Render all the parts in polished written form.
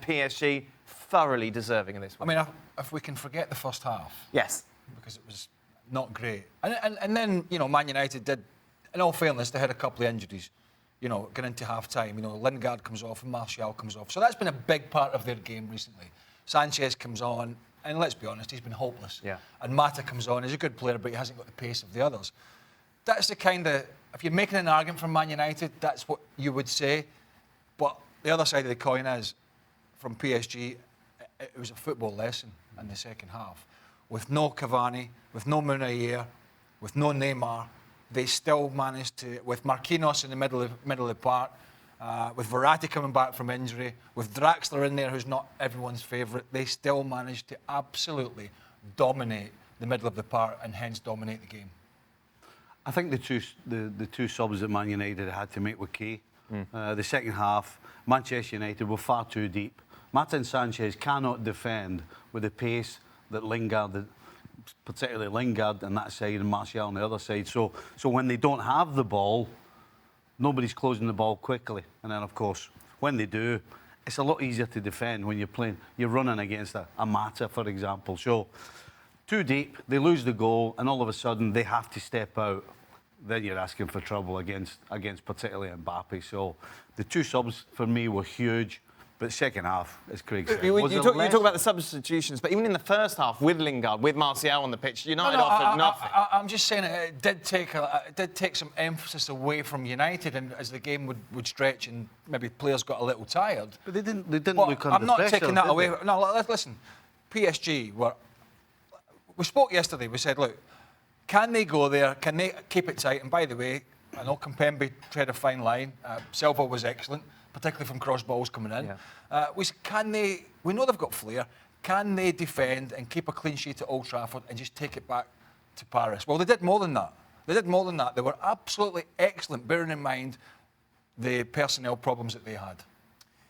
PSG thoroughly deserving of this one. I mean, if we can forget the first half. Yes. Because it was not great. And then, you know, Man United did, in all fairness, they had a couple of injuries, you know, going into half-time. You know, Lingard comes off and Martial comes off. So that's been a big part of their game recently. Sanchez comes on, and let's be honest, he's been hopeless. Yeah. And Mata comes on, he's a good player, but he hasn't got the pace of the others. That's the kind of, if you're making an argument for Man United, that's what you would say. But the other side of the coin is, from PSG, it was a football lesson in the second half. With no Cavani, with no Munayer, with no Neymar, they still managed to, with Marquinhos in the middle of the park, with Verratti coming back from injury, with Draxler in there, who's not everyone's favourite, they still managed to absolutely dominate the middle of the park and hence dominate the game. I think the two subs that Man United had to make were key. The second half, Manchester United were far too deep. Martin Sanchez cannot defend with the pace that Lingard, particularly Lingard on that side and Martial on the other side. So when they don't have the ball, nobody's closing the ball quickly. And then, of course, when they do, it's a lot easier to defend when you're running against a Mata, for example. So too deep, they lose the goal, and all of a sudden they have to step out. Then you're asking for trouble against particularly Mbappe. So the two subs for me were huge. But second half, as Craig said, you talk about the substitutions, but even in the first half, with Lingard, with Martial on the pitch, United offered nothing. I'm just saying it did take some emphasis away from United, and as the game would stretch and maybe players got a little tired. But they didn't look under pressure. I'm not taking that away. No, listen. PSG were. We spoke yesterday. We said, look, can they go there? Can they keep it tight? And by the way, I know Kimpembe tread a fine line. Silva was excellent, particularly from cross balls coming in. Yeah. We know they've got flair. Can they defend and keep a clean sheet at Old Trafford and just take it back to Paris? Well, they did more than that. They were absolutely excellent, bearing in mind the personnel problems that they had.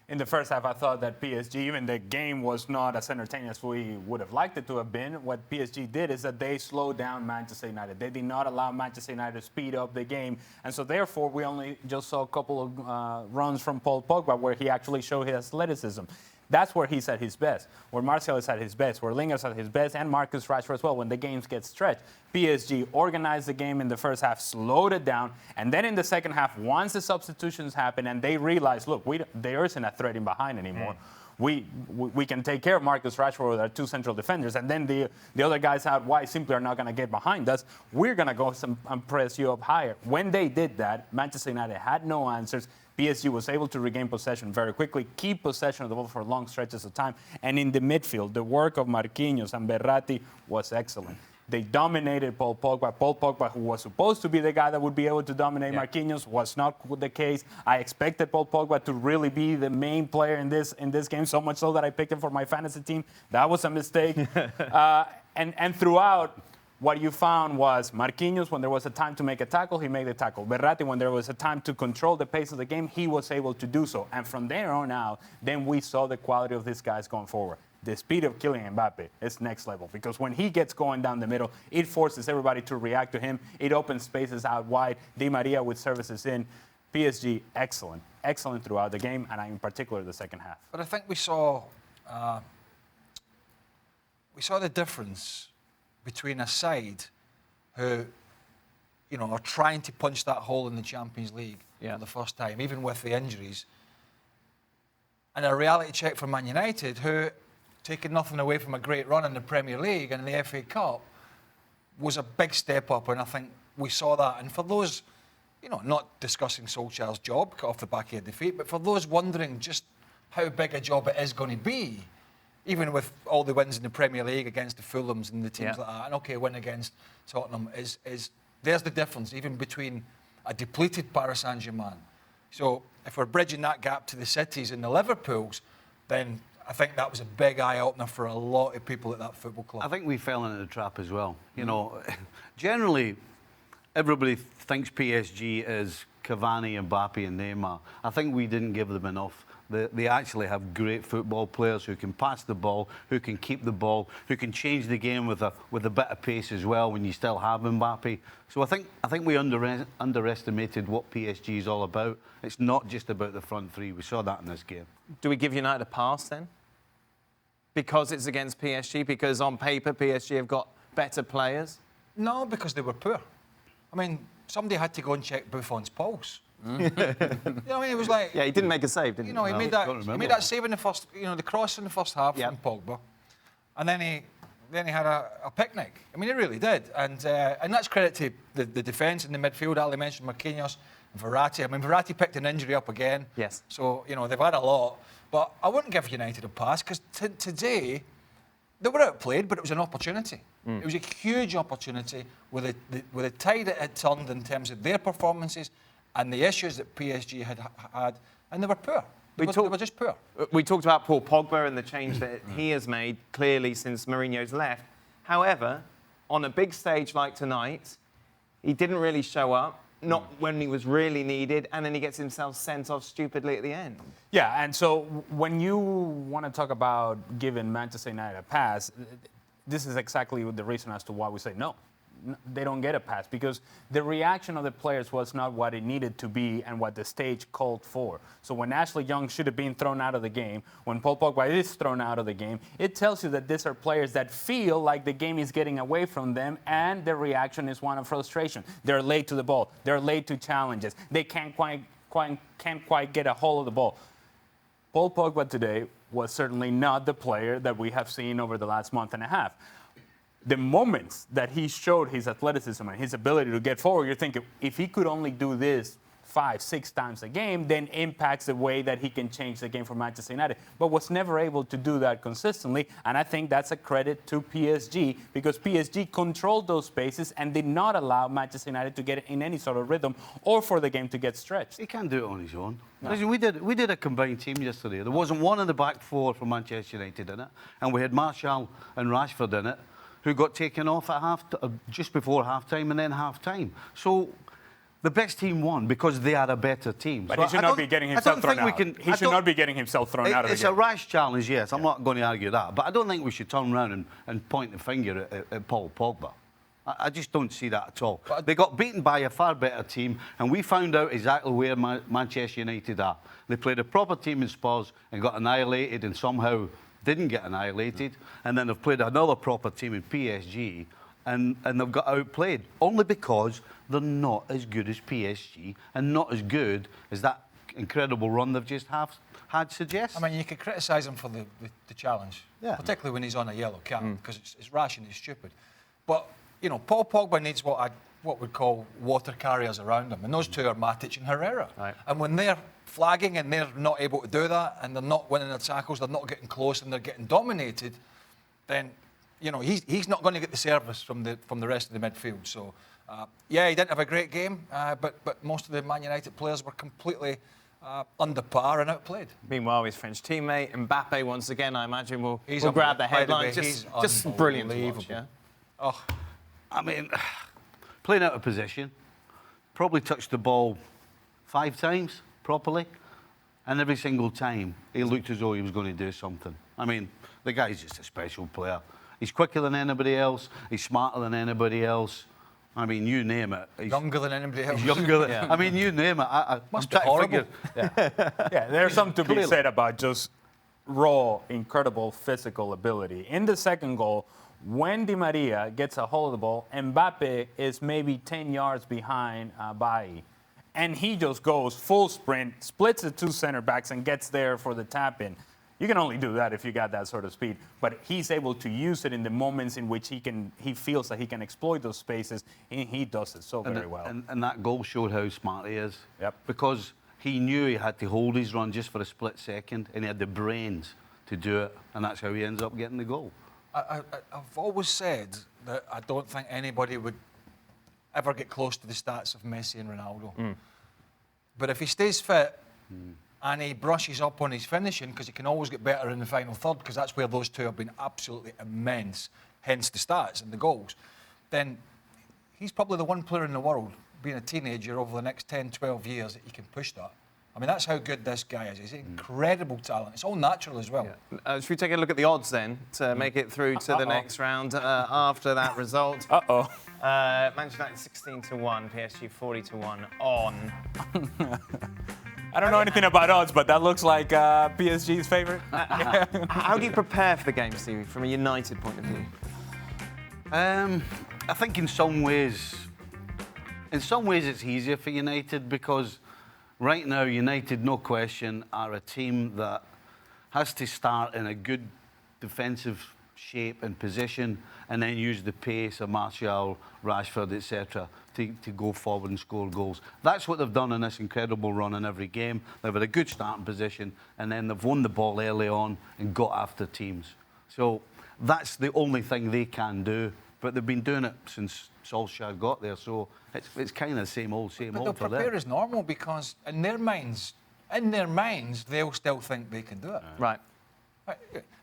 In the first half, I thought that PSG, even the game was not as entertaining as we would have liked it to have been. What PSG did is that they slowed down Manchester United. They did not allow Manchester United to speed up the game. And so, therefore, we only just saw a couple of runs from Paul Pogba where he actually showed his athleticism. That's where he's at his best, where Martial is at his best, where Lingard's at his best, and Marcus Rashford as well, when the games get stretched. PSG organized the game in the first half, slowed it down, and then in the second half, once the substitutions happened and they realized, look, there isn't a threat in behind anymore. We can take care of Marcus Rashford with our two central defenders, and then the other guys out wide simply are not going to get behind us. We're going to go and press you up higher. When they did that, Manchester United had no answers. PSG was able to regain possession very quickly, keep possession of the ball for long stretches of time. And in the midfield, the work of Marquinhos and Verratti was excellent. They dominated Paul Pogba. Paul Pogba, who was supposed to be the guy that would be able to dominate Marquinhos, was not the case. I expected Paul Pogba to really be the main player in this game, so much so that I picked him for my fantasy team. That was a mistake. And throughout, what you found was Marquinhos, when there was a time to make a tackle, he made the tackle. Verratti, when there was a time to control the pace of the game, he was able to do so. And from there on out, then we saw the quality of these guys going forward. The speed of Kylian Mbappe is next level, because when he gets going down the middle, it forces everybody to react to him. It opens spaces out wide. Di Maria with services in. PSG, excellent throughout the game, and in particular the second half. But I think we saw the difference between a side who, are trying to punch that hole in the Champions League for the first time, even with the injuries, and a reality check for Man United, who, taking nothing away from a great run in the Premier League and in the FA Cup, was a big step up, and I think we saw that. And for those, not discussing Solskjaer's job off the back of a defeat, but for those wondering just how big a job it is going to be, even with all the wins in the Premier League against the Fulhams and the teams like that, and okay, win against Tottenham, is there's the difference, even between a depleted Paris Saint-Germain. So if we're bridging that gap to the Cities and the Liverpools, then I think that was a big eye-opener for a lot of people at that football club. I think we fell into the trap as well. Generally, everybody thinks PSG is Cavani, Mbappe and Neymar. I think we didn't give them enough. They actually have great football players who can pass the ball, who can keep the ball, who can change the game with a bit of pace as well when you still have Mbappe. So I think we underestimated what PSG is all about. It's not just about the front three. We saw that in this game. Do we give United a pass then? Because it's against PSG? Because on paper, PSG have got better players? No, because they were poor. I mean, somebody had to go and check Buffon's pulse. You know what I mean? It was like... Yeah, he didn't make a save, did he? You know, he made that save in the first... You know, the cross in the first half from Pogba. And then he had a picnic. I mean, he really did. And that's credit to the defence and the midfield. Ali mentioned Marquinhos and Verratti. I mean, Verratti picked an injury up again. Yes. So, you know, they've had a lot. But I wouldn't give United a pass because today they were outplayed, but it was an opportunity. It was a huge opportunity with the tide it had turned in terms of their performances and the issues that PSG had, and they were poor. They were just poor. We talked about Paul Pogba and the change that he has made, clearly, since Mourinho's left. However, on a big stage like tonight, he didn't really show up, not when he was really needed, and then he gets himself sent off stupidly at the end. Yeah, and so when you want to talk about giving Manchester United a pass, this is exactly the reason as to why we say no. They don't get a pass because the reaction of the players was not what it needed to be and what the stage called for. So when Ashley Young should have been thrown out of the game, when Paul Pogba is thrown out of the game, it tells you that these are players that feel like the game is getting away from them and their reaction is one of frustration. They're late to the ball. They're late to challenges. They can't quite get a hold of the ball. Paul Pogba today was certainly not the player that we have seen over the last month and a half. The moments that he showed his athleticism and his ability to get forward, you're thinking, if he could only do this 5-6 times a game, then impacts the way that he can change the game for Manchester United. But was never able to do that consistently, and I think that's a credit to PSG because PSG controlled those spaces and did not allow Manchester United to get in any sort of rhythm or for the game to get stretched. He can't do it on his own. No. Listen, we did a combined team yesterday. There wasn't one in the back four for Manchester United in it, and we had Martial and Rashford in it, who got taken off at just before half-time and then half-time. So the best team won because they are a better team. But so he should not be getting himself thrown out. He should not be getting himself thrown out of the game. It's a rash challenge, yes. I'm not going to argue that. But I don't think we should turn around and point the finger at Paul Pogba. I just don't see that at all. They got beaten by a far better team, and we found out exactly where Manchester United are. They played a proper team in Spurs and got annihilated and somehow didn't get annihilated, and then they've played another proper team in PSG, and they've got outplayed, only because they're not as good as PSG and not as good as that incredible run they've just had suggests. I mean, you could criticise him for the challenge, particularly when he's on a yellow card, because it's rash and it's stupid. But, you know, Paul Pogba needs what we'd call water carriers around him, and those two are Matic and Herrera. Right. And when they're flagging and they're not able to do that, and they're not winning their tackles, they're not getting close, and they're getting dominated, then, you know, he's not going to get the service from the rest of the midfield. So, he didn't have a great game, but most of the Man United players were completely under par and outplayed. Meanwhile, his French teammate Mbappe, once again, I imagine will grab the headline. Just brilliant to watch, yeah? Oh, I mean, playing out of position, probably touched the ball 5 times properly, and every single time he looked as though he was going to do something. I mean, the guy's just a special player. He's quicker than anybody else. He's smarter than anybody else. I mean, you name it. He's younger than anybody else. Younger than, I mean, you name it. Must be horrible. Yeah, there's something to be said about just raw, incredible physical ability. In the second goal, when Di Maria gets a hold of the ball, Mbappe is maybe 10 yards behind Bailly. And he just goes full sprint, splits the two center backs, and gets there for the tap-in. You can only do that if you got that sort of speed. But he's able to use it in the moments in which he feels that he can exploit those spaces, and he does it so very well. And that goal showed how smart he is. Yep. Because he knew he had to hold his run just for a split second, and he had the brains to do it, and that's how he ends up getting the goal. I've always said that I don't think anybody would ever get close to the stats of Messi and Ronaldo. But if he stays fit and he brushes up on his finishing, because he can always get better in the final third, because that's where those two have been absolutely immense, hence the stats and the goals, then he's probably the one player in the world, being a teenager over the next 10, 12 years, that he can push that. I mean, that's how good this guy is. He's an incredible talent. It's all natural as well. Yeah. Should we take a look at the odds then to make it through to the next round after that result? Manchester United 16-1, PSG 40-1 on I don't know anything about odds, but that looks like PSG's favorite. How do you prepare for the game, Stevie, from a United point of view? I think in some ways it's easier for United because right now United, no question, are a team that has to start in a good defensive shape and position and then use the pace of Martial, Rashford, etc. to go forward and score goals. That's what they've done in this incredible run in every game. They've had a good starting position and then they've won the ball early on and got after teams. So that's the only thing they can do. But they've been doing it since Solskjaer got there, so it's kind of same old for them. But they'll prepare as normal because in their minds, they'll still think they can do it. Right.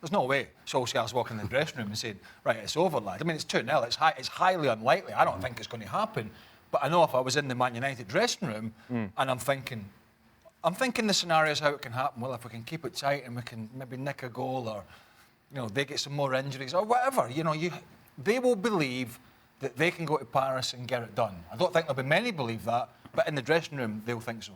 There's no way Solskjaer's walking in the dressing room and saying, right, it's over, lad. I mean, it's 2-0. It's highly unlikely. I don't think it's going to happen. But I know if I was in the Man United dressing room and I'm thinking the scenarios how it can happen. Well, if we can keep it tight and we can maybe nick a goal or, they get some more injuries or whatever, they will believe that they can go to Paris and get it done. I don't think there'll be many believe that, but in the dressing room, they'll think so.